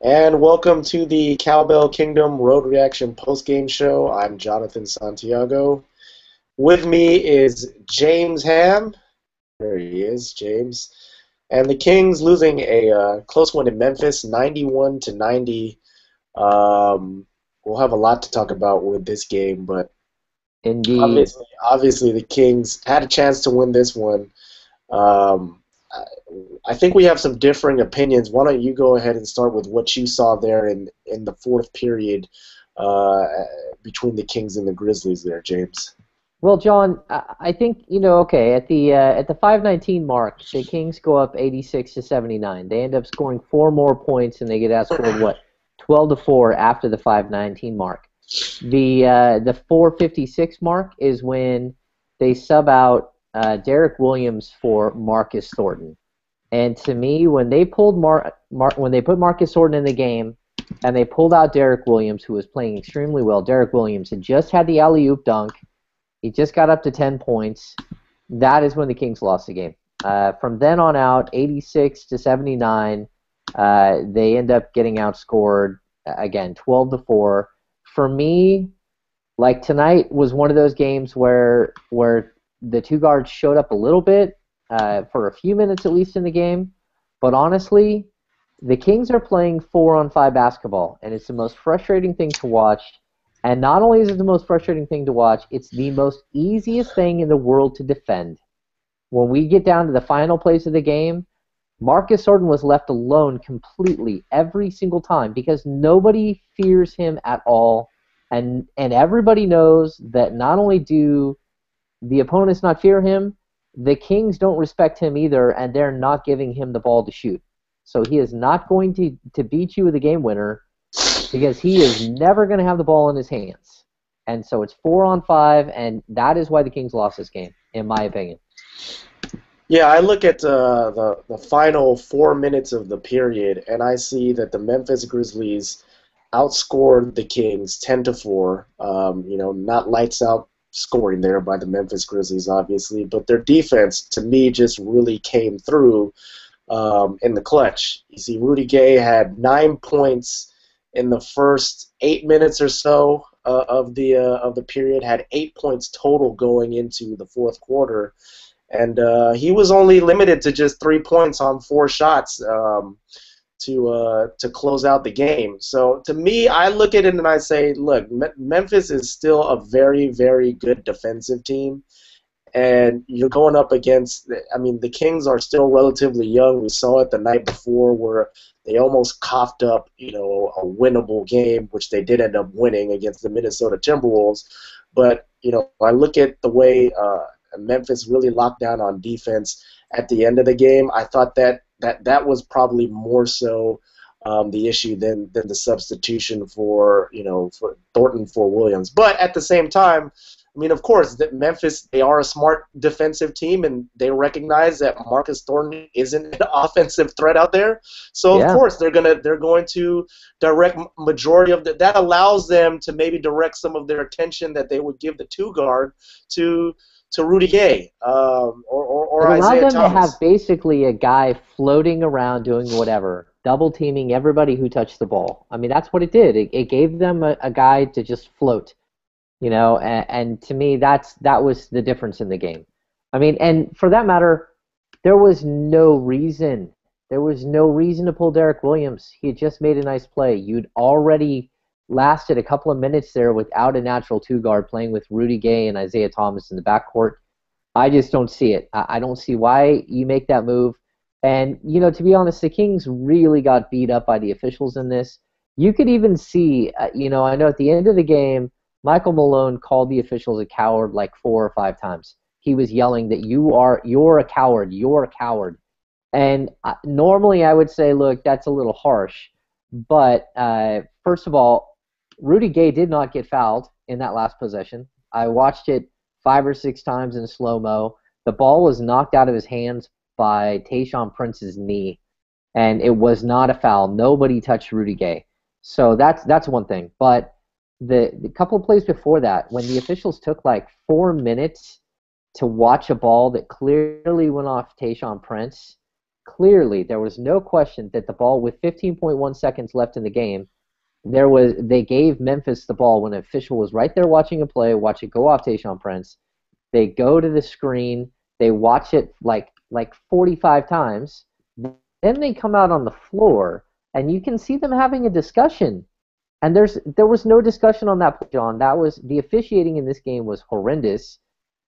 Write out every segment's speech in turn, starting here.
And welcome to the Cowbell Kingdom Road Reaction Postgame Show. I'm Jonathan Santiago. With me is James Ham. There he is, James. And the Kings losing a close one in Memphis, 91 to 90. We'll have a lot to talk about with this game, but Indeed. obviously the Kings had a chance to win this one. Um, I think we have some differing opinions. Why don't you go ahead and start with what you saw there in the fourth period uh, between the Kings and the Grizzlies there, James? Well, John, I think okay, at the 5:19 mark, the Kings go up 86 to 79. They end up scoring four more points, and they get outscored 12 to 4 after the 5:19 mark. The 4:56 mark is when they sub out Derek Williams for Marcus Thornton. And to me, when they pulled when they put Marcus Thornton in the game, and they pulled out Derek Williams, who was playing extremely well. Derek Williams had just had the alley-oop dunk. He just got up to 10 points. That is when the Kings lost the game. From then on out, 86 to 79, they end up getting outscored again, 12 to 4. For me, like tonight was one of those games where the two guards showed up a little bit for a few minutes at least in the game. But honestly, the Kings are playing 4-on-5 basketball, and it's the most frustrating thing to watch. And not only is it the most frustrating thing to watch, it's the most easiest thing in the world to defend. When we get down to the final plays of the game, Marcus Thornton was left alone completely every single time because nobody fears him at all. And everybody knows that not only do the opponents not fear him, the Kings don't respect him either, and they're not giving him the ball to shoot. So he is not going to beat you with a game winner because he is never going to have the ball in his hands. And so it's 4-on-5, and that is why the Kings lost this game, in my opinion. Yeah, I look at the final 4 minutes of the period, and I see that the Memphis Grizzlies outscored the Kings 10 to 4. Not lights out scoring there by the Memphis Grizzlies, obviously, but their defense, to me, just really came through in the clutch. You see, Rudy Gay had 9 points in the first 8 minutes or so of the period, had 8 points total going into the fourth quarter, and he was only limited to just 3 points on 4 shots to close out the game. So to me, I look at it and I say, look, Memphis is still a very, very good defensive team. And you're going up against, the Kings are still relatively young. We saw it the night before where they almost coughed up, a winnable game, which they did end up winning against the Minnesota Timberwolves. But, I look at the way Memphis really locked down on defense at the end of the game. I thought that was probably more so the issue than the substitution for Thornton for Williams. But at the same time, of course, that Memphis, they are a smart defensive team, and they recognize that Marcus Thornton isn't an offensive threat out there. So of course they're going to direct majority of that allows them to maybe direct some of their attention that they would give the two guard to Rudy Gay or It allowed Isaiah them Thomas. to have basically a guy floating around doing whatever, double teaming everybody who touched the ball. That's what it did. It gave them a guy to just float. And to me, that was the difference in the game. And for that matter, there was no reason. There was no reason to pull Derek Williams. He had just made a nice play. You'd already lasted a couple of minutes there without a natural two-guard playing with Rudy Gay and Isaiah Thomas in the backcourt. I just don't see it. I don't see why you make that move. And, to be honest, the Kings really got beat up by the officials in this. You could even see, I know at the end of the game, Michael Malone called the officials a coward like 4 or 5 times. He was yelling that you're a coward, you're a coward. And normally I would say, look, that's a little harsh. But first of all, Rudy Gay did not get fouled in that last possession. I watched it 5 or 6 times in slow-mo. The ball was knocked out of his hands by Tayshaun Prince's knee, and it was not a foul. Nobody touched Rudy Gay. So that's one thing. But the couple of plays before that, when the officials took like 4 minutes to watch a ball that clearly went off Tayshaun Prince, clearly there was no question that the ball with 15.1 seconds left in the game, they gave Memphis the ball when an official was right there watching a play, watch it go off Tayshaun Prince. They go to the screen, they watch it like 45 times, then they come out on the floor, and you can see them having a discussion. And there was no discussion on that play, John. That was the officiating in this game was horrendous,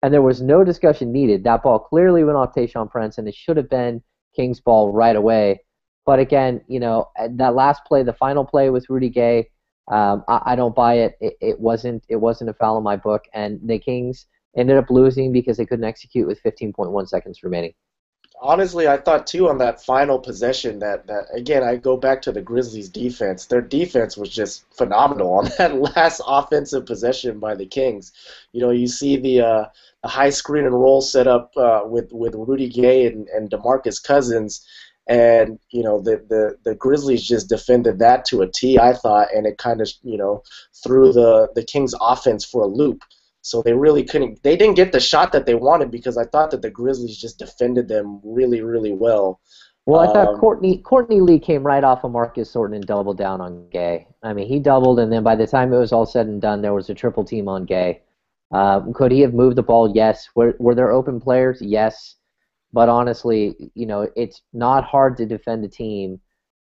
and there was no discussion needed. That ball clearly went off Tayshaun Prince, and it should have been Kings ball right away. But again, that last play, the final play with Rudy Gay, I don't buy it. It wasn't a foul in my book, and the Kings ended up losing because they couldn't execute with 15.1 seconds remaining. Honestly, I thought too on that final possession that again I go back to the Grizzlies' defense. Their defense was just phenomenal on that last offensive possession by the Kings. You see the high screen and roll set up with Rudy Gay and DeMarcus Cousins, and the Grizzlies just defended that to a T, I thought, and it kind of threw the Kings' offense for a loop. So they really couldn't. They didn't get the shot that they wanted because I thought that the Grizzlies just defended them really, really well. Well, I thought Courtney Lee came right off of Marcus Thornton and doubled down on Gay. I mean, he doubled, and then by the time it was all said and done, there was a triple team on Gay. Could he have moved the ball? Yes. Were there open players? Yes. But honestly, it's not hard to defend a team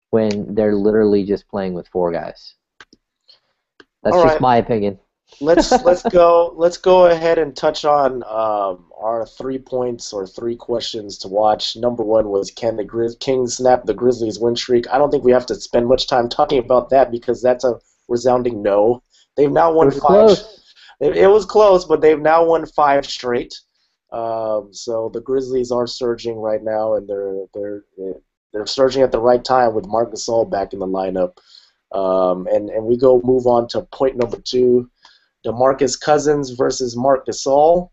when they're literally just playing with four guys. That's all just right. My opinion. Let's go ahead and touch on our 3 points or 3 questions to watch. Number 1 was, can the Kings snap the Grizzlies' win streak? I don't think we have to spend much time talking about that because that's a resounding no. They've now won 5. It was close, but they've now won 5 straight. So the Grizzlies are surging right now, and they're surging at the right time with Marc Gasol back in the lineup. And we move on to point number 2. DeMarcus Cousins versus Marc Gasol.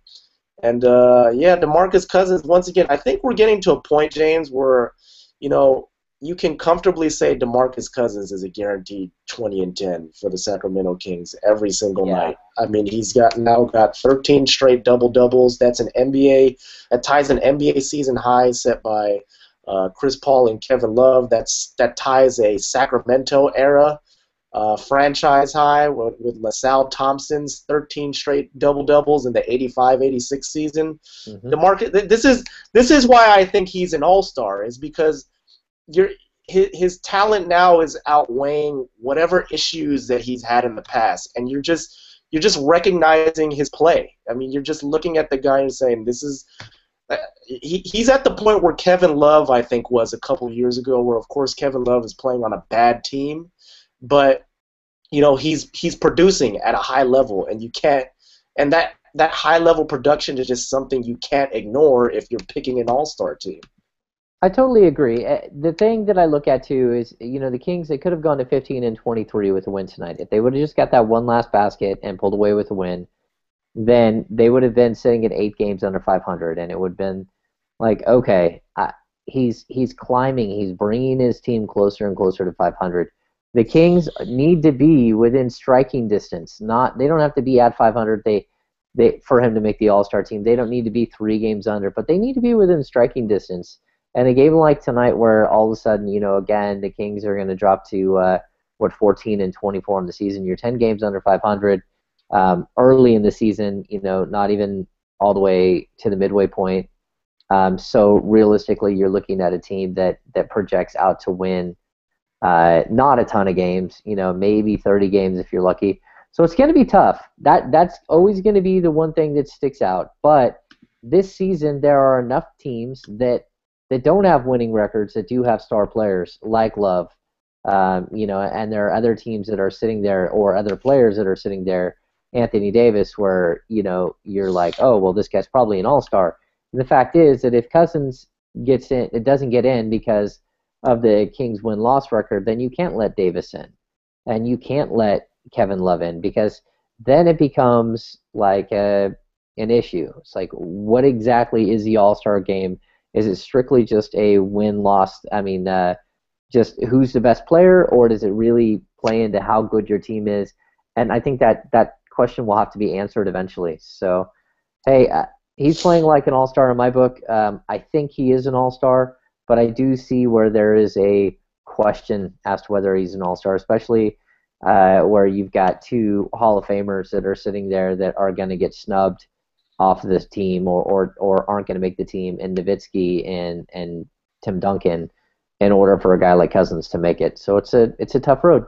And, DeMarcus Cousins, once again, I think we're getting to a point, James, where, you can comfortably say DeMarcus Cousins is a guaranteed 20 and 10 for the Sacramento Kings every single night. I mean, he's now got 13 straight double-doubles. That ties an NBA season high set by Chris Paul and Kevin Love. That ties a Sacramento era franchise high with LaSalle Thompson's 13 straight double-doubles in the 85-86 season. Mm-hmm. This is why I think he's an all-star, is because his talent now is outweighing whatever issues that he's had in the past, and you're just recognizing his play. I mean, you're just looking at the guy and saying, this is he's at the point where Kevin Love, I think, was a couple years ago, where of course Kevin Love is playing on a bad team, but he's producing at a high level, and you can't, and that high level production is just something you can't ignore if you're picking an all-star team. I totally agree. The thing that I look at too is, the Kings, they could have gone to 15 and 23 with a win tonight. If they would have just got that one last basket and pulled away with a win, then they would have been sitting at 8 games under 500, and it would have been like, okay, he's climbing, he's bringing his team closer and closer to 500. The Kings need to be within striking distance. They don't have to be at 500. They for him to make the All-Star team. They don't need to be 3 games under, but they need to be within striking distance. And a game like tonight, where all of a sudden, again, the Kings are going to drop to 14 and 24 in the season. You're 10 games under 500 early in the season. Not even all the way to the midway point. So realistically, you're looking at a team that projects out to win not a ton of games. Maybe 30 games if you're lucky. So it's going to be tough. That's always going to be the one thing that sticks out. But this season, there are enough teams that don't have winning records that do have star players like Love, and there are other teams that are sitting there, or other players that are sitting there, Anthony Davis, where, you're like, oh, well, this guy's probably an all-star. And the fact is that if Cousins gets in, it doesn't get in because of the Kings win-loss record, then you can't let Davis in, and you can't let Kevin Love in, because then it becomes like an issue. It's like, what exactly is the all-star game? Is it strictly just a win-loss? I mean, just who's the best player, or does it really play into how good your team is? And I think that question will have to be answered eventually. So, hey, he's playing like an all-star in my book. I think he is an all-star, but I do see where there is a question as to whether he's an all-star, especially where you've got two Hall of Famers that are sitting there that are going to get snubbed off of this team or aren't going to make the team, and Nowitzki and Tim Duncan, in order for a guy like Cousins to make it. So it's a tough road.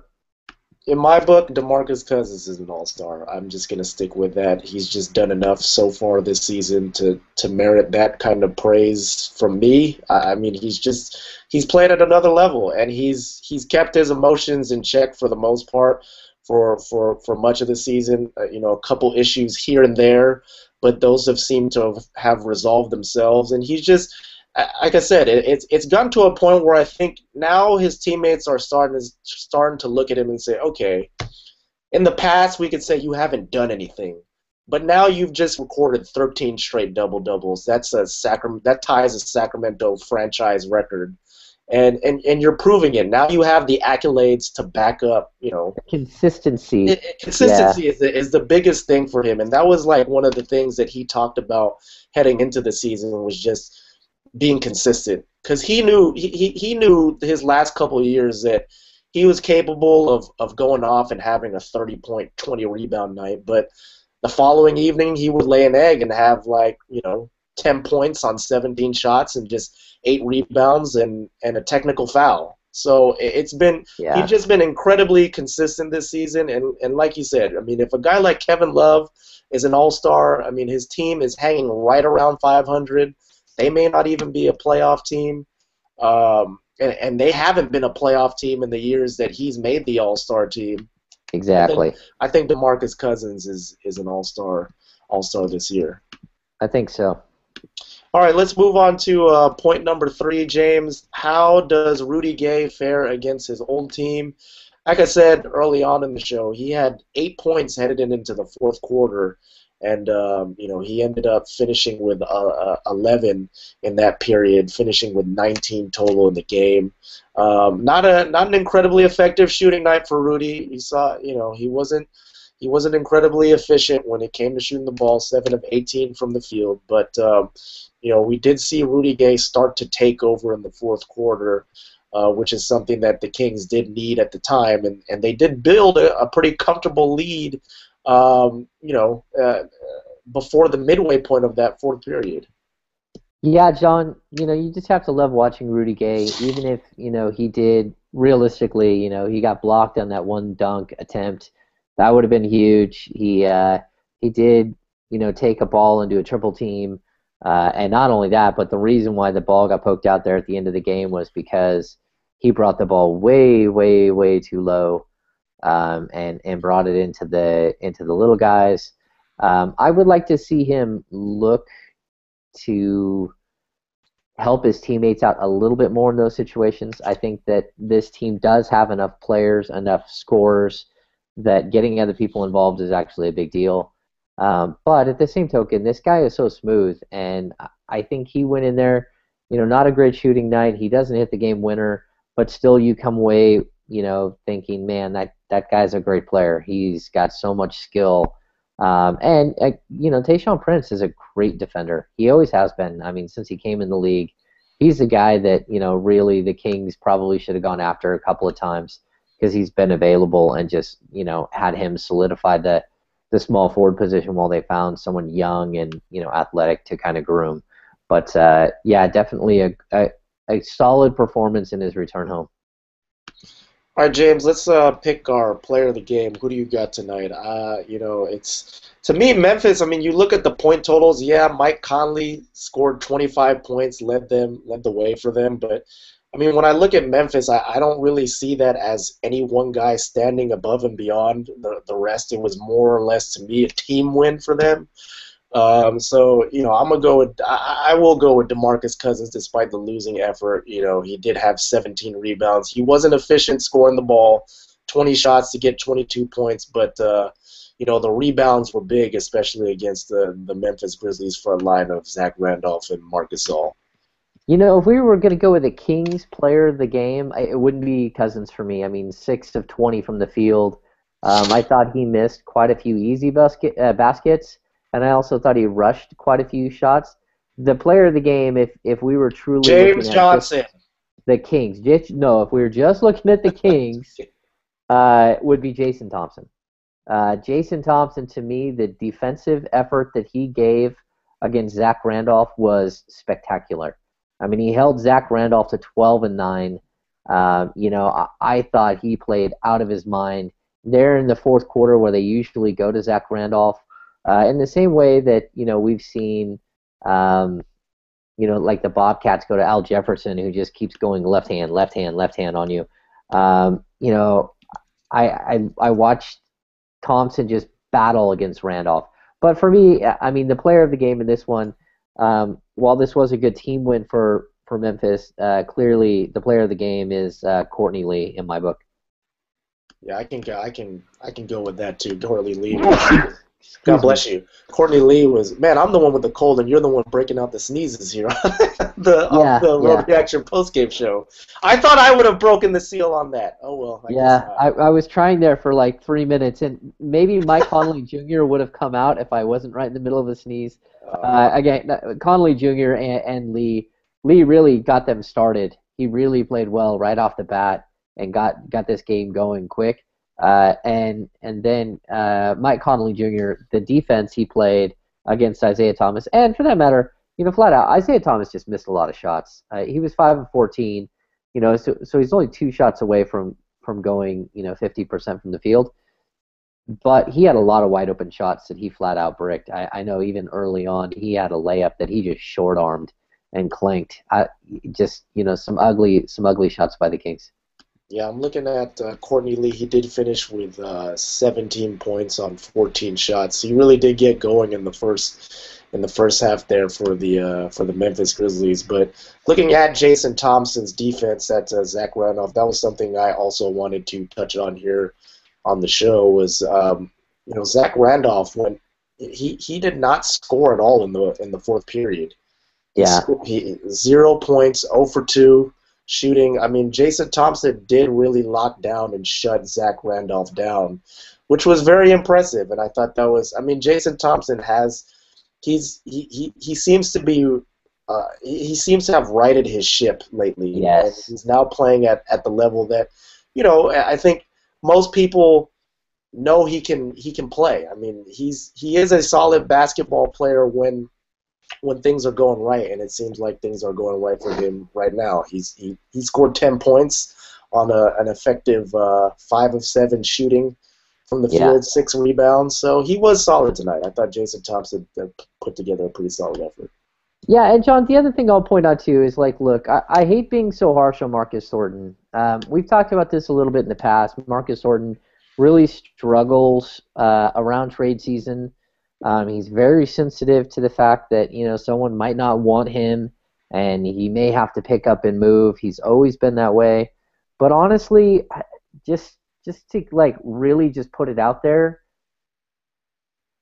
In my book, DeMarcus Cousins is an all-star. I'm just going to stick with that. He's just done enough so far this season to merit that kind of praise from me. I mean, he's played at another level, and he's kept his emotions in check for the most part for much of the season. A couple issues here and there, but those have seemed to have resolved themselves, and he's just, like I said, it's gotten to a point where I think now his teammates are starting to look at him and say, okay, in the past we could say you haven't done anything, but now you've just recorded 13 straight double-doubles. That ties a Sacramento franchise record, and you're proving it. Now you have the accolades to back up, Consistency. Consistency is the biggest thing for him, and that was like one of the things that he talked about heading into the season was just being consistent, because he knew his last couple of years that he was capable of going off and having a 30-point, 20-rebound night, but the following evening he would lay an egg and have 10 points on 17 shots and just 8 rebounds and a technical foul. So he's just been incredibly consistent this season, and like you said, I mean, if a guy like Kevin Love is an all-star, I mean, his team is hanging right around 500. They may not even be a playoff team, and they haven't been a playoff team in the years that he's made the All-Star team. Exactly. I think DeMarcus Cousins is an All-Star this year. I think so. All right, let's move on to point number 3, James. How does Rudy Gay fare against his old team? Like I said early on in the show, he had 8 points headed into the fourth quarter. And he ended up finishing with 11 in that period, finishing with 19 total in the game. Not an incredibly effective shooting night for Rudy. He wasn't incredibly efficient when it came to shooting the ball, 7 of 18 from the field. But we did see Rudy Gay start to take over in the fourth quarter, which is something that the Kings did need at the time, and they did build a pretty comfortable lead. Before the midway point of that fourth period. Yeah, John, you just have to love watching Rudy Gay, even if, he did, realistically, he got blocked on that one dunk attempt. That would have been huge. He did, take a ball into a triple team, and not only that, but the reason why the ball got poked out there at the end of the game was because he brought the ball way, way, way too low. And brought it into the little guys. I would like to see him look to help his teammates out a little bit more in those situations. I think that this team does have enough players, enough scorers, that getting other people involved is actually a big deal. But at the same token, this guy is so smooth, and I think he went in there, not a great shooting night. He doesn't hit the game winner, but still you come away, thinking, man, that guy's a great player. He's got so much skill. Tayshaun Prince is a great defender. He always has been. I mean, since he came in the league, he's the guy that, really the Kings probably should have gone after a couple of times because he's been available and just, had him solidify the small forward position while they found someone young and, athletic to kind of groom. But, definitely a solid performance in his return home. All right, James, let's pick our player of the game. Who do you got tonight? It's to me, Memphis. I mean, you look at the point totals. Yeah, Mike Conley scored 25 points, led the way for them. But I mean, when I look at Memphis, I don't really see that as any one guy standing above and beyond the rest. It was more or less, to me, a team win for them. So I'm gonna go with I will go with DeMarcus Cousins despite the losing effort. He did have 17 rebounds. He wasn't efficient scoring the ball, 20 shots to get 22 points, but the rebounds were big, especially against the Memphis Grizzlies front line of Zach Randolph and Marc Gasol. If we were going to go with a Kings player of the game, it wouldn't be Cousins for me. I mean, 6 of 20 from the field. I thought he missed quite a few easy baskets. And I also thought he rushed quite a few shots. the player of the game, if we were truly James looking at Johnson. the Kings, no, if we were just looking at the Kings, would be Jason Thompson. Jason Thompson, to me, the defensive effort that he gave against Zach Randolph was spectacular. I mean, he held Zach Randolph to 12-9. I thought he played out of his mind there in the fourth quarter where they usually go to Zach Randolph. In the same way that, we've seen, like the Bobcats go to Al Jefferson, who just keeps going left hand on you. I watched Thompson just battle against Randolph. But for me, I mean, the player of the game in this one, while this was a good team win for Memphis, clearly the player of the game is Courtney Lee in my book. Yeah, I can go with that too. Courtney Lee. God bless you. Courtney Lee was, man, I'm the one with the cold, and you're the one breaking out the sneezes here on the World Reaction postgame show. I thought I would have broken the seal on that. Oh, well. I guess not. I was trying there for like 3 minutes, and maybe Mike Conley Jr. would have come out if I wasn't right in the middle of a sneeze. Again, Conley Jr. and Lee really got them started. He really played well right off the bat and got this game going quick. And then Mike Conley Jr., the defense he played against Isaiah Thomas, and for that matter, flat out, Isaiah Thomas just missed a lot of shots. He was 5 of 14, so he's only 2 shots away from going 50% from the field. But he had a lot of wide open shots that he flat out bricked. I know even early on he had a layup that he just short armed and clanked. Some ugly shots by the Kings. Yeah, I'm looking at Courtney Lee. He did finish with 17 points on 14 shots. He really did get going in the first half there for the Memphis Grizzlies. But looking at Jason Thompson's defense at Zach Randolph, that was something I also wanted to touch on here on the show. Was Zach Randolph, when he did not score at all in the fourth period. Yeah, he 0 points, 0 for 2. Shooting, I mean, Jason Thompson did really lock down and shut Zach Randolph down, which was very impressive. And I thought that was, I mean, Jason Thompson he seems to be, he seems to have righted his ship lately. Yes. He's now playing at the level that, I think most people know he can play. I mean, he is a solid basketball player when things are going right, and it seems like things are going right for him right now. He scored 10 points on an effective 5 of 7 shooting from the field, 6 rebounds. So he was solid tonight. I thought Jason Thompson put together a pretty solid effort. Yeah, and John, the other thing I'll point out too is, like, look, I hate being so harsh on Marcus Thornton. We've talked about this a little bit in the past. Marcus Thornton really struggles around trade season. He's very sensitive to the fact that someone might not want him, and he may have to pick up and move. He's always been that way. But honestly, just to really just put it out there,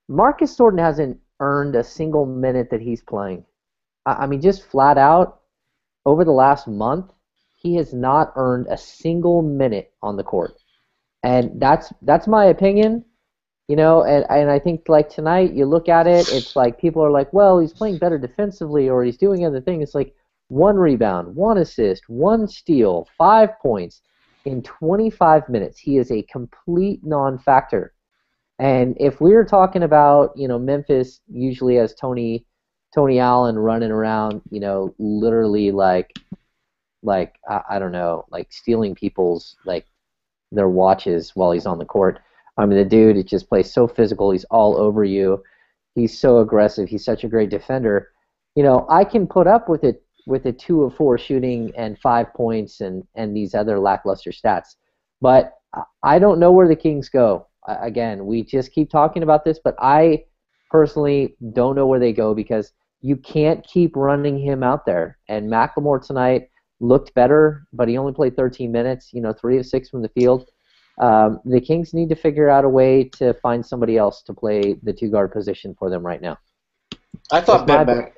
Marcus Thornton hasn't earned a single minute that he's playing. I mean, just flat out, over the last month, he has not earned a single minute on the court, and that's my opinion. And I think, like, tonight, you look at it, it's like people are like, well, he's playing better defensively or he's doing other things. It's like 1 rebound, 1 assist, 1 steal, 5 points in 25 minutes. He is a complete non-factor. And if we were talking about, Memphis usually has Tony Allen running around, literally like I don't know, like stealing people's, like, their watches while he's on the court. I mean, the dude just plays so physical. He's all over you. He's so aggressive. He's such a great defender. I can put up with it with a 2 of 4 shooting and 5 points and these other lackluster stats. But I don't know where the Kings go. Again, we just keep talking about this, but I personally don't know where they go because you can't keep running him out there. And McLemore tonight looked better, but he only played 13 minutes, 3 of 6 from the field. The Kings need to figure out a way to find somebody else to play the 2-guard position for them right now. I thought Ben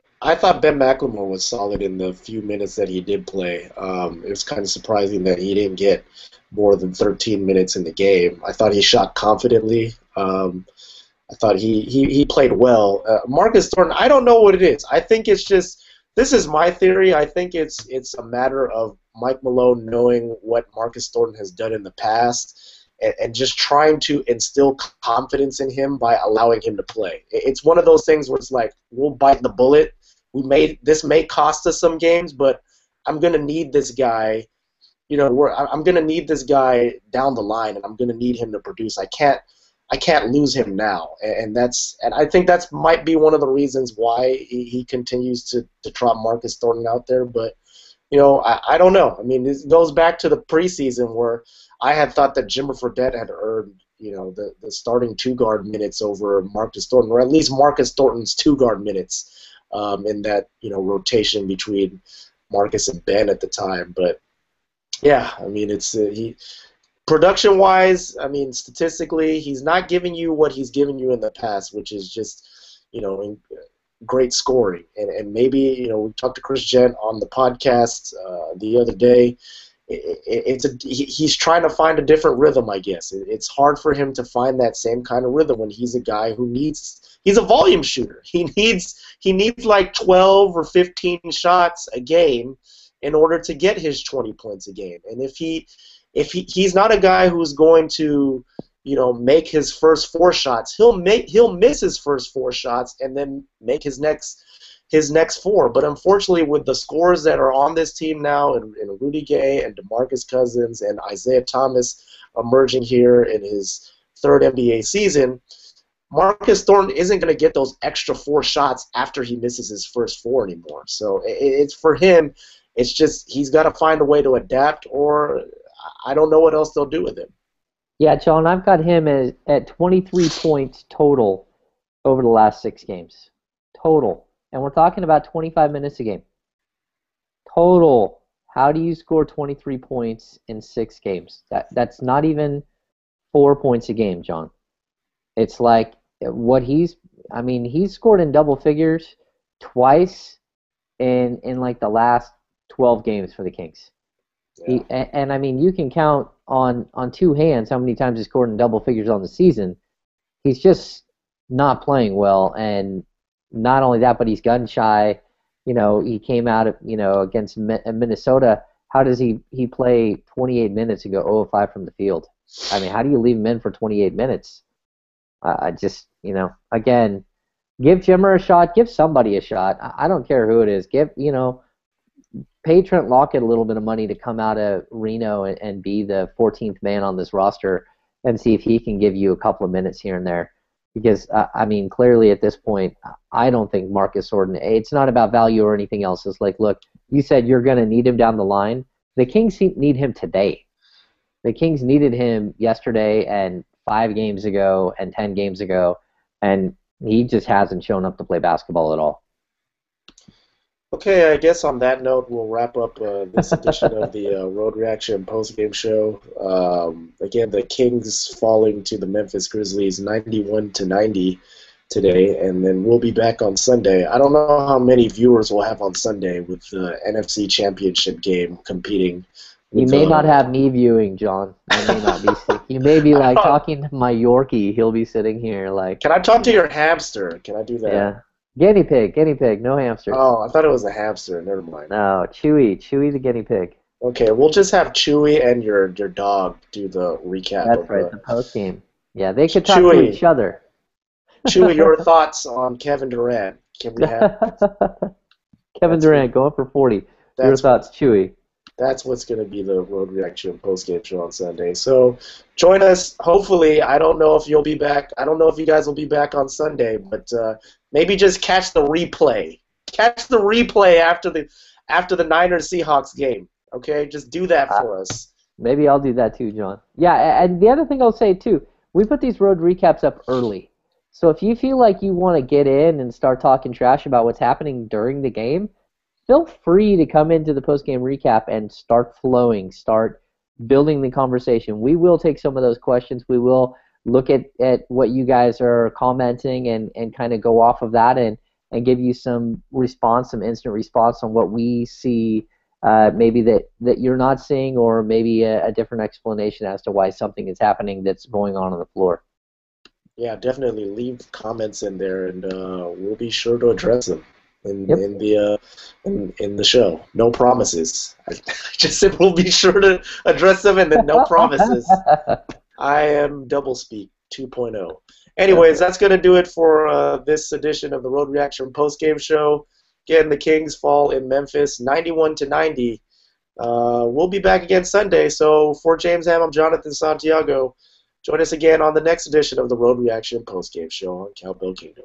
McLemore was solid in the few minutes that he did play. It was kind of surprising that he didn't get more than 13 minutes in the game. I thought he shot confidently. I thought he played well. Marcus Thornton, I don't know what it is. I think it's just, this is my theory. I think it's a matter of Mike Malone knowing what Marcus Thornton has done in the past and just trying to instill confidence in him by allowing him to play. It's one of those things where it's like, we'll bite the bullet. This may cost us some games, but I'm going to need this guy. I'm going to need this guy down the line, and I'm going to need him to produce. I can't lose him now, and I think that's might be one of the reasons why he continues to trot Marcus Thornton out there. But I don't know. I mean, this goes back to the preseason where I had thought that Jimmer Fredette had earned the starting two-guard minutes over Marcus Thornton, or at least Marcus Thornton's two-guard minutes in that rotation between Marcus and Ben at the time. But yeah, I mean, it's production-wise, I mean, statistically, he's not giving you what he's given you in the past, which is just, great scoring. And maybe, we talked to Chris Gent on the podcast the other day. He's trying to find a different rhythm, I guess. It's hard for him to find that same kind of rhythm when he's a guy who he's a volume shooter. He needs like 12 or 15 shots a game in order to get his 20 points a game. And if he's not a guy who's going to, make his first four shots, he'll miss his first four shots and then make his next four. But unfortunately, with the scores that are on this team now, and Rudy Gay and DeMarcus Cousins and Isaiah Thomas emerging here in his third NBA season, Marcus Thornton isn't going to get those extra four shots after he misses his first four anymore. So it's for him. It's just he's got to find a way to adapt, or I don't know what else they'll do with him. Yeah, John, I've got him at 23 points total over the last 6 games. Total. And we're talking about 25 minutes a game. Total. How do you score 23 points in 6 games? That's not even 4 points a game, John. It's like he's scored in double figures twice in like the last 12 games for the Kings. Yeah. And I mean, you can count on 2 hands how many times he scored in double figures on the season. He's just not playing well, and not only that, but he's gun shy. He came out of, against Minnesota. How does he play 28 minutes and go 0 of 5 from the field? I mean, how do you leave him in for 28 minutes? Again, give Jimmer a shot. Give somebody a shot. I don't care who it is. Pay Trent Lockett a little bit of money to come out of Reno and be the 14th man on this roster and see if he can give you a couple of minutes here and there. Because, clearly at this point, I don't think Marcus Thornton, it's not about value or anything else. It's like, look, you said you're going to need him down the line. The Kings need him today. The Kings needed him yesterday and 5 games ago and 10 games ago, and he just hasn't shown up to play basketball at all. Okay, I guess on that note, we'll wrap up this edition of the Road Reaction postgame show. Again, the Kings falling to the Memphis Grizzlies 91-90 today, and then we'll be back on Sunday. I don't know how many viewers we'll have on Sunday with the NFC Championship game competing. You may not have me viewing, John. I may not be sick. You may be like talking to my Yorkie. He'll be sitting here like. Can I talk to your hamster? Can I do that? Yeah. Guinea pig, no hamsters. Oh, I thought it was a hamster. Never mind. No, Chewy the guinea pig. Okay, we'll just have Chewy and your dog do the recap. That's right, the post game. Yeah, they could talk to each other. Chewy, your thoughts on Kevin Durant? Can we have Kevin Durant going for 40? Your thoughts, Chewy? That's what's going to be the Road Reaction post-game show on Sunday. So join us. Hopefully, I don't know if you'll be back. I don't know if you guys will be back on Sunday, but maybe just catch the replay. Catch the replay after the Niners-Seahawks game. Okay, just do that for us. Maybe I'll do that too, John. Yeah, and the other thing I'll say too, we put these road recaps up early. So if you feel like you want to get in and start talking trash about what's happening during the game, feel free to come into the post-game recap and start flowing, start building the conversation. We will take some of those questions. We will look at what you guys are commenting and kind of go off of that and give you some response, some instant response on what we see maybe that you're not seeing, or maybe a different explanation as to why something is happening that's going on the floor. Yeah, definitely leave comments in there, and we'll be sure to address them in Yep. in the in the show. No promises. I just said we'll be sure to address them, and then no promises. I am doublespeak 2.0. That's Anyways, right. that's going to do it for this edition of the Road Reaction Postgame Show. Again, the Kings fall in Memphis, 91-90. We'll be back again Sunday. So for James Ham, I'm Jonathan Santiago. Join us again on the next edition of the Road Reaction Postgame Show on Cowbell Kingdom.